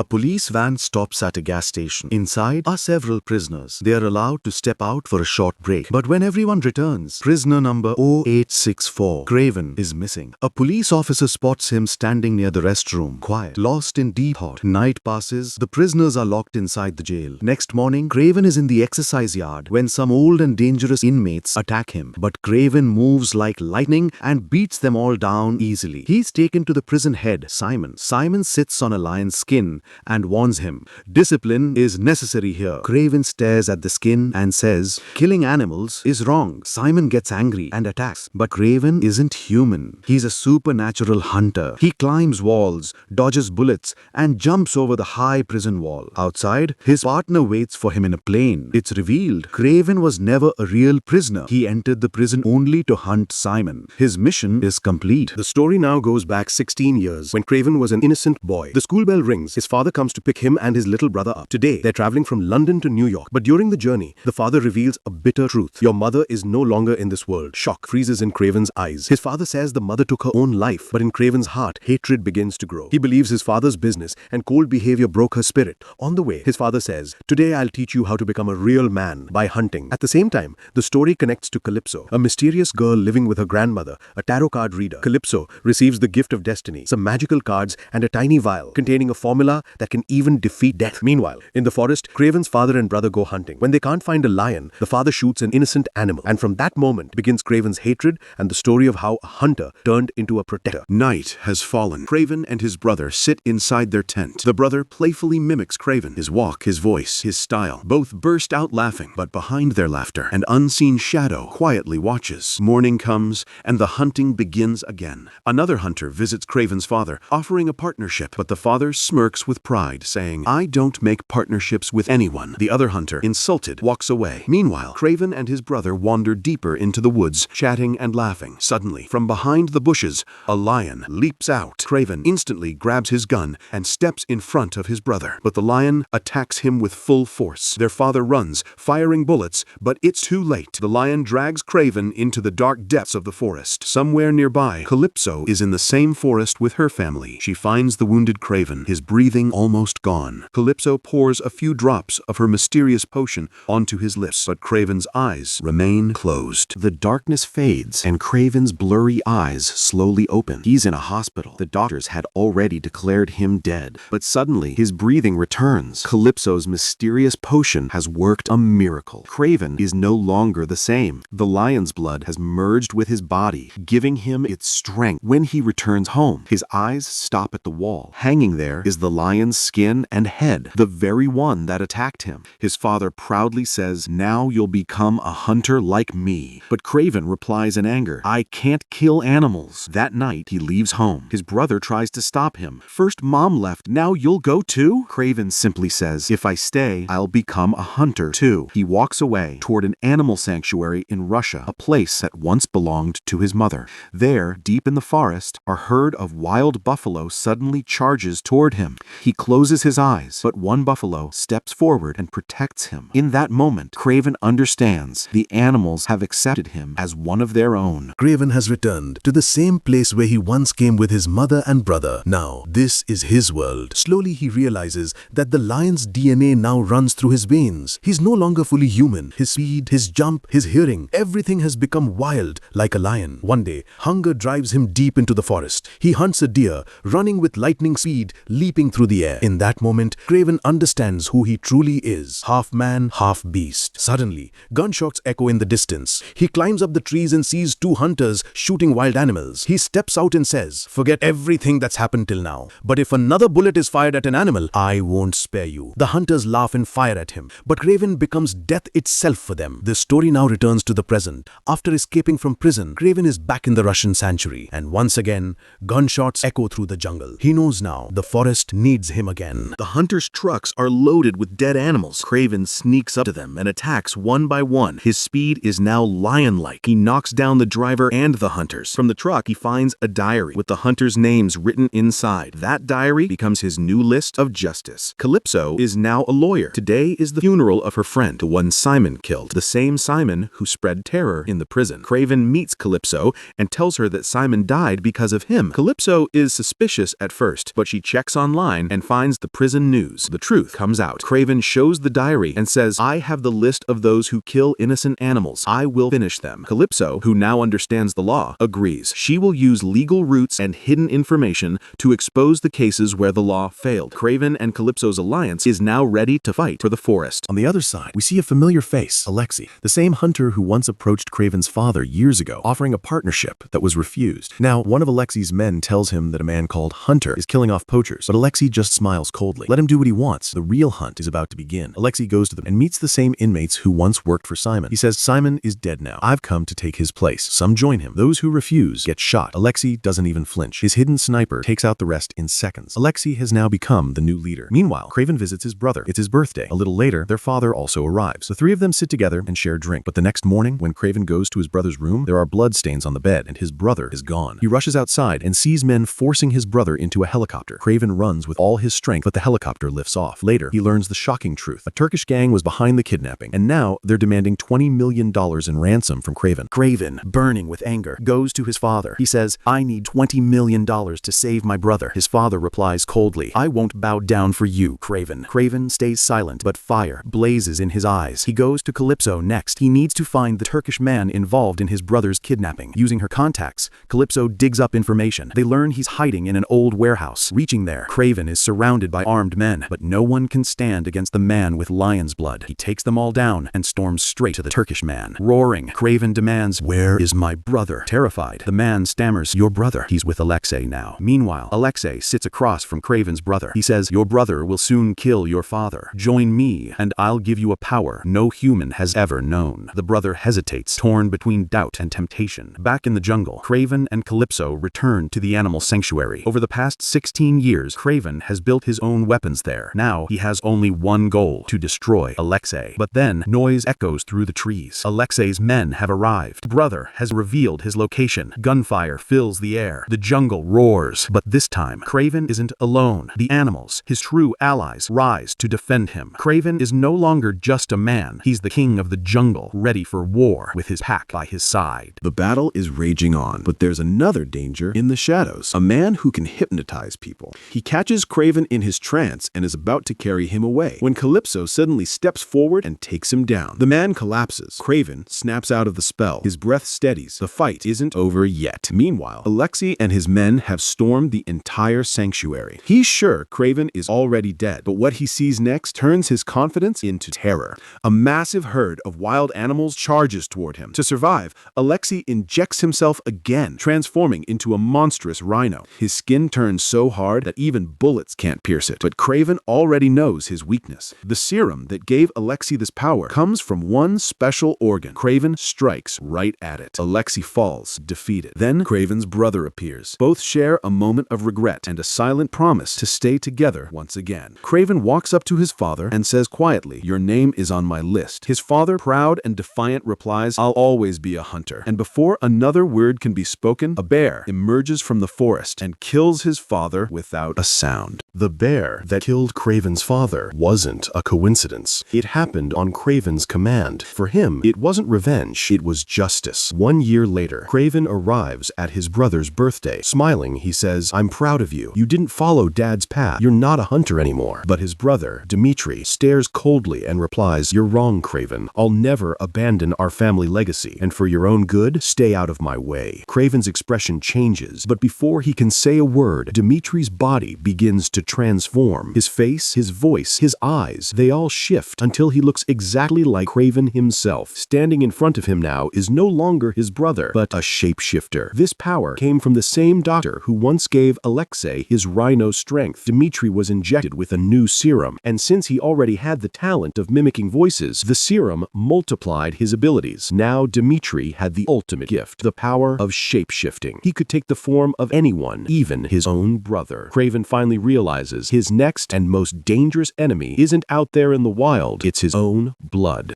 A police van stops at a gas station. Inside are several prisoners. They are allowed to step out for a short break. But when everyone returns, prisoner number 0864, Kraven, is missing. A police officer spots him standing near the restroom, quiet, lost in deep thought. Night passes. The prisoners are locked inside the jail. Next morning, Kraven is in the exercise yard when some old and dangerous inmates attack him. But Kraven moves like lightning and beats them all down easily. He's taken to the prison head, Simon. Simon sits on a lion's skin and warns him, "Discipline is necessary here." Kraven stares at the skin and says, "Killing animals is wrong." Simon gets angry and attacks. But Kraven isn't human. He's a supernatural hunter. He climbs walls, dodges bullets, and jumps over the high prison wall. Outside, his partner waits for him in a plane. It's revealed Kraven was never a real prisoner. He entered the prison only to hunt Simon. His mission is complete. The story now goes back 16 years when Kraven was an innocent boy. The school bell rings. His father comes to pick him and his little brother up. Today, they're traveling from London to New York. But during the journey, the father reveals a bitter truth. Your mother is no longer in this world. Shock freezes in Kraven's eyes. His father says the mother took her own life, but in Kraven's heart, hatred begins to grow. He believes his father's business and cold behavior broke her spirit. On the way, his father says, "Today I'll teach you how to become a real man by hunting." At the same time, the story connects to Calypso, a mysterious girl living with her grandmother, a tarot card reader. Calypso receives the gift of destiny, some magical cards, and a tiny vial containing a formula that can even defeat death. Meanwhile, in the forest, Kraven's father and brother go hunting. When they can't find a lion, the father shoots an innocent animal. And from that moment begins Kraven's hatred and the story of how a hunter turned into a protector. Night has fallen. Kraven and his brother sit inside their tent. The brother playfully mimics Kraven. His walk, his voice, his style. Both burst out laughing, but behind their laughter, an unseen shadow quietly watches. Morning comes, and the hunting begins again. Another hunter visits Kraven's father, offering a partnership, but the father smirks with pride, saying, "I don't make partnerships with anyone." The other hunter, insulted, walks away. Meanwhile, Kraven and his brother wander deeper into the woods, chatting and laughing. Suddenly, from behind the bushes, a lion leaps out. Kraven instantly grabs his gun and steps in front of his brother. But the lion attacks him with full force. Their father runs, firing bullets, but it's too late. The lion drags Kraven into the dark depths of the forest. Somewhere nearby, Calypso is in the same forest with her family. She finds the wounded Kraven, his breathing almost gone. Calypso pours a few drops of her mysterious potion onto his lips, but Kraven's eyes remain closed. The darkness fades, and Kraven's blurry eyes slowly open. He's in a hospital. The doctors had already declared him dead, but suddenly his breathing returns. Calypso's mysterious potion has worked a miracle. Kraven is no longer the same. The lion's blood has merged with his body, giving him its strength. When he returns home, his eyes stop at the wall. Hanging there is the lion's skin and head, the very one that attacked him. His father proudly says, "Now you'll become a hunter like me." But Kraven replies in anger, "I can't kill animals." That night, he leaves home. His brother tries to stop him. "First Mom left, now you'll go too?" Kraven simply says, "If I stay, I'll become a hunter too." He walks away toward an animal sanctuary in Russia, a place that once belonged to his mother. There, deep in the forest, a herd of wild buffalo suddenly charges toward him. He closes his eyes, but one buffalo steps forward and protects him. In that moment, Kraven understands the animals have accepted him as one of their own. Kraven has returned to the same place where he once came with his mother and brother. Now, this is his world. Slowly, he realizes that the lion's DNA now runs through his veins. He's no longer fully human. His speed, his jump, his hearing, everything has become wild like a lion. One day, hunger drives him deep into the forest. He hunts a deer, running with lightning speed, leaping through the air. In that moment, Kraven understands who he truly is. Half man, half beast. Suddenly, gunshots echo in the distance. He climbs up the trees and sees two hunters shooting wild animals. He steps out and says, "Forget everything that's happened till now. But if another bullet is fired at an animal, I won't spare you." The hunters laugh and fire at him, but Kraven becomes death itself for them. The story now returns to the present. After escaping from prison, Kraven is back in the Russian sanctuary, and once again, gunshots echo through the jungle. He knows now the forest needs him again. The hunters' trucks are loaded with dead animals. Kraven sneaks up to them and attacks one by one. His speed is now lion-like. He knocks down the driver and the hunters. From the truck, he finds a diary with the hunters' names written inside. That diary becomes his new list of justice. Calypso is now a lawyer. Today is the funeral of her friend, the one Simon killed, the same Simon who spread terror in the prison. Kraven meets Calypso and tells her that Simon died because of him. Calypso is suspicious at first, but she checks online and finds the prison news. The truth comes out. Kraven shows the diary and says, I have the list of those who kill innocent animals. I will finish them. Calypso, who now understands the law, agrees. She will use legal routes and hidden information to expose the cases where the law failed. Kraven and Calypso's alliance is now ready to fight for the forest. On the other side, we see a familiar face, Alexei, the same hunter who once approached Kraven's father years ago, offering a partnership that was refused. Now, one of Alexei's men tells him that a man called Hunter is killing off poachers, but Alexei just smiles coldly. Let him do what he wants. The real hunt is about to begin. Alexei goes to them and meets the same inmates who once worked for Simon. He says, Simon is dead now. I've come to take his place. Some join him. Those who refuse get shot. Alexei doesn't even flinch. His hidden sniper takes out the rest in seconds. Alexei has now become the new leader. Meanwhile, Kraven visits his brother. It's his birthday. A little later, their father also arrives. The three of them sit together and share a drink. But the next morning, when Kraven goes to his brother's room, there are bloodstains on the bed and his brother is gone. He rushes outside and sees men forcing his brother into a helicopter. Kraven runs with all his strength, but the helicopter lifts off. Later, he learns the shocking truth. A Turkish gang was behind the kidnapping, and now they're demanding $20 million in ransom from Kraven. Kraven, burning with anger, goes to his father. He says, I need $20 million to save my brother. His father replies coldly, I won't bow down for you, Kraven. Kraven stays silent, but fire blazes in his eyes. He goes to Calypso next. He needs to find the Turkish man involved in his brother's kidnapping. Using her contacts, Calypso digs up information. They learn he's hiding in an old warehouse. Reaching there, Kraven is surrounded by armed men, but no one can stand against the man with lion's blood. He takes them all down and storms straight to the Turkish man. Roaring, Kraven demands, where is my brother? Terrified, the man stammers, your brother. He's with Alexei now. Meanwhile, Alexei sits across from Kraven's brother. He says, your brother will soon kill your father. Join me, and I'll give you a power no human has ever known. The brother hesitates, torn between doubt and temptation. Back in the jungle, Kraven and Calypso return to the animal sanctuary. Over the past 16 years, Kraven has built his own weapons there. Now, he has only one goal, to destroy Alexei. But then, noise echoes through the trees. Alexei's men have arrived. Brother has revealed his location. Gunfire fills the air. The jungle roars. But this time, Kraven isn't alone. The animals, his true allies, rise to defend him. Kraven is no longer just a man. He's the king of the jungle, ready for war, with his pack by his side. The battle is raging on, but there's another danger in the shadows. A man who can hypnotize people. He catches Kraven in his trance and is about to carry him away, when Calypso suddenly steps forward and takes him down. The man collapses. Kraven snaps out of the spell. His breath steadies. The fight isn't over yet. Meanwhile, Alexei and his men have stormed the entire sanctuary. He's sure Kraven is already dead, but what he sees next turns his confidence into terror. A massive herd of wild animals charges toward him. To survive, Alexei injects himself again, transforming into a monstrous rhino. His skin turns so hard that even bullets can't pierce it. But Kraven already knows his weakness. The serum that gave Alexei this power comes from one special organ. Kraven strikes right at it. Alexei falls, defeated. Then Kraven's brother appears. Both share a moment of regret and a silent promise to stay together once again. Kraven walks up to his father and says quietly, your name is on my list. His father, proud and defiant, replies, I'll always be a hunter. And before another word can be spoken, a bear emerges from the forest and kills his father without a sound. The bear that killed Kraven's father wasn't a coincidence. It happened on Kraven's command. For him, it wasn't revenge, it was justice. 1 year later, Kraven arrives at his brother's birthday. Smiling, he says, I'm proud of you. You didn't follow Dad's path. You're not a hunter anymore. But his brother, Dmitri, stares coldly and replies, you're wrong, Kraven. I'll never abandon our family legacy, and for your own good, stay out of my way. Kraven's expression changes, but before he can say a word, Dmitri's body begins to transform. His face, his voice, his eyes, they all shift until he looks exactly like Kraven himself. Standing in front of him now is no longer his brother, but a shapeshifter. This power came from the same doctor who once gave Alexei his rhino strength. Dmitri was injected with a new serum, and since he already had the talent of mimicking voices, the serum multiplied his abilities. Now Dmitri had the ultimate gift, the power of shapeshifting. He could take the form of anyone, even his own brother. Kraven finally realizes his next and most dangerous enemy isn't out there in the wild, it's his own blood.